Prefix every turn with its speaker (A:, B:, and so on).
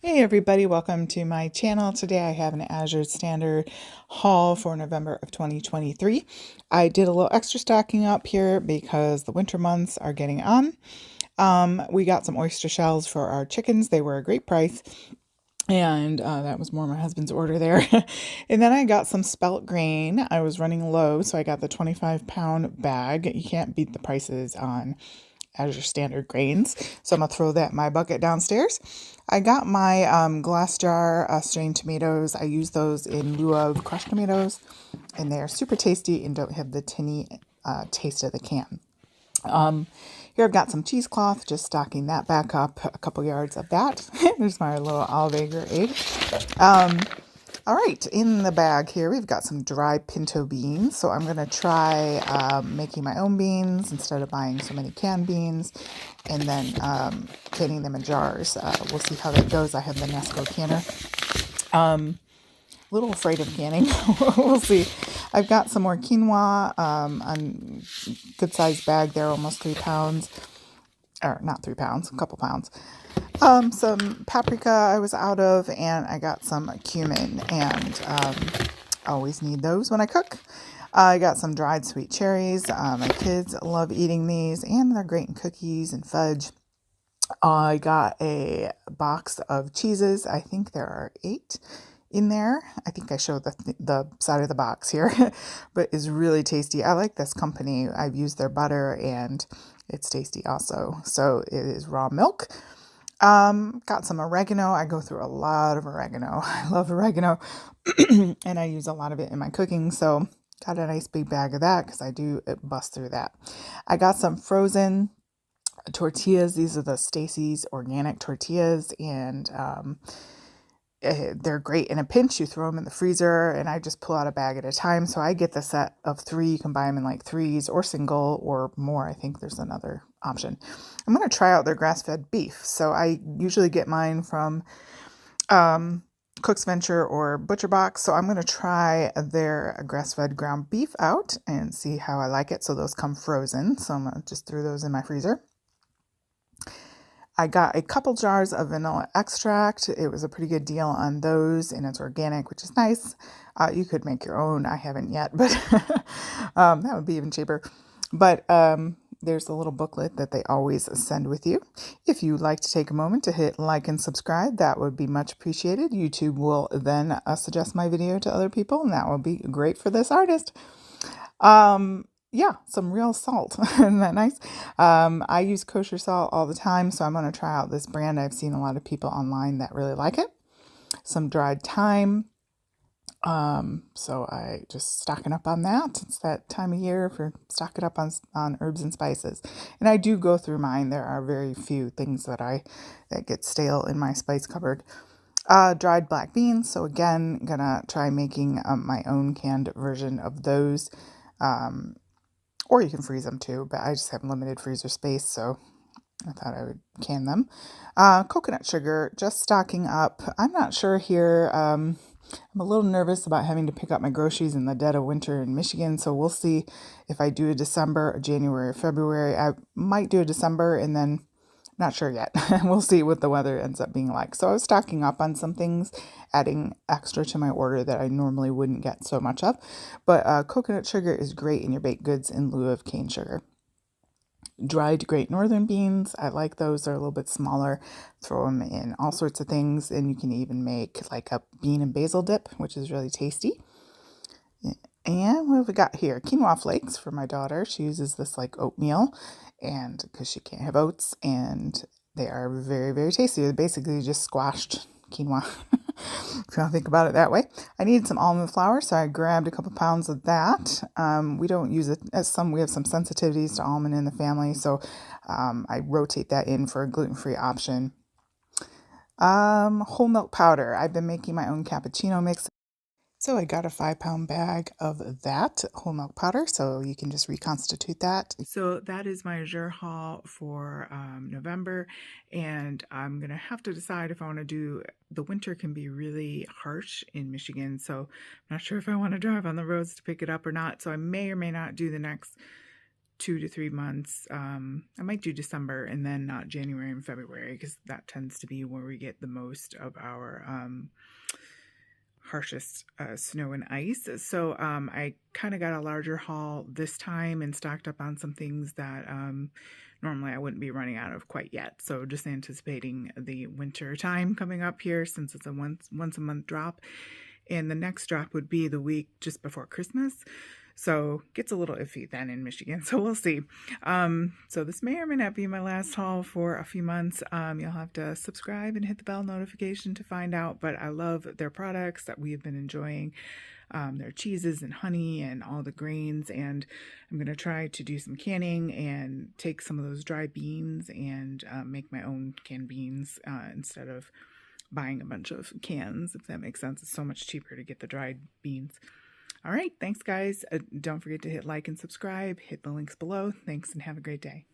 A: Hey everybody, welcome to my channel. Today I have an Azure Standard haul for November of 2023. I did a little extra stocking up here because the winter months are getting on. We got some oyster shells for our chickens. They were a great price. And that was more my husband's order there. And then I got some spelt grain. I was running low, so I got the 25-pound bag. You can't beat the prices on Azure Standard grains. So I'm going to throw that in my bucket downstairs. I got my glass jar strained tomatoes. I use those in lieu of crushed tomatoes, and they're super tasty and don't have the tinny taste of the can. Here I've got some cheesecloth, just stocking that back up, a couple yards of that. There's my little olive egg. All right, in the bag here, we've got some dry pinto beans. So I'm going to try making my own beans instead of buying so many canned beans, and then canning them in jars. We'll see how that goes. I have the Nesco canner. A little afraid of canning. We'll see. I've got some more quinoa, on good sized bag there, almost 3 pounds. Or not 3 pounds, a couple pounds. Some paprika I was out of, and I got some cumin, and always need those when I cook. I got some dried sweet cherries. My kids love eating these, and they're great in cookies and fudge. I got a box of cheeses. I think there are 8 in there. I think I showed the side of the box here, but it's really tasty. I like this company. I've used their butter, and it's tasty also. So it is raw milk. Got some oregano. I go through a lot of oregano. I love oregano, and I use a lot of it in my cooking. So got a nice big bag of that because I do bust through that. I got some frozen tortillas. These are the Stacy's organic tortillas, and they're great in a pinch. You throw them in the freezer, and I just pull out a bag at a time. So I get the set of 3. You can buy them in like 3s or single or more. I think there's another option. I'm going to try out their grass-fed beef. So I usually get mine from Cook's Venture or Butcher Box. So I'm going to try their grass-fed ground beef out and see how I like it. So those come frozen. So I'm going to just throw those in my freezer. I got a couple jars of vanilla extract. It was a pretty good deal on those, and it's organic, which is nice. You could make your own. I haven't yet, but that would be even cheaper. But there's a little booklet that they always send with you. If you'd like to take a moment to hit like and subscribe, that would be much appreciated. YouTube will then suggest my video to other people, and that will be great for this artist. Yeah, some real salt. Isn't that nice? I use kosher salt all the time, so I'm going to try out this brand. I've seen a lot of people online that really like it. Some dried thyme. So I just stocking up on that. It's that time of year for stocking up on herbs and spices. And I do go through mine. There are very few things that get stale in my spice cupboard. Dried black beans. So again, gonna try making my own canned version of those. Or you can freeze them too, but I just have limited freezer space, so I thought I would can them. Coconut sugar, just stocking up. I'm not sure here. I'm a little nervous about having to pick up my groceries in the dead of winter in Michigan, so we'll see if I do a December, or January, or February. I might do a December, and then not sure yet. We'll see what the weather ends up being like. So I was stocking up on some things, adding extra to my order that I normally wouldn't get so much of. But coconut sugar is great in your baked goods in lieu of cane sugar. Dried Great Northern beans, I like those. They're a little bit smaller. Throw them in all sorts of things, and you can even make like a bean and basil dip, which is really tasty. And what have we got here? Quinoa flakes for my daughter. She uses this like oatmeal, and because she can't have oats, and they are very, very tasty. They're basically just squashed quinoa, if you want to think about it that way. I needed some almond flour, so I grabbed a couple pounds of that. We don't use it as we have some sensitivities to almond in the family, so I rotate that in for a gluten-free option. Whole milk powder. I've been making my own cappuccino mix. So I got a 5-pound bag of that whole milk powder, so you can just reconstitute that. So that is my Azure haul for November, and I'm going to have to decide if I want to do, the winter can be really harsh in Michigan, so I'm not sure if I want to drive on the roads to pick it up or not, so I may or may not do the next 2 to 3 months. I might do December and then not January and February, because that tends to be where we get the most of our harshest snow and ice. So I kind of got a larger haul this time and stocked up on some things that normally I wouldn't be running out of quite yet. So just anticipating the winter time coming up here, since it's a once a month drop. And the next drop would be the week just before Christmas. So gets a little iffy then in Michigan. So we'll see. So this may or may not be my last haul for a few months. You'll have to subscribe and hit the bell notification to find out. But I love their products that we have been enjoying. Their cheeses and honey and all the grains. And I'm going to try to do some canning and take some of those dry beans and make my own canned beans instead of buying a bunch of cans, if that makes sense. It's so much cheaper to get the dried beans. All right, thanks guys. Don't forget to hit like and subscribe. Hit the links below. Thanks and have a great day.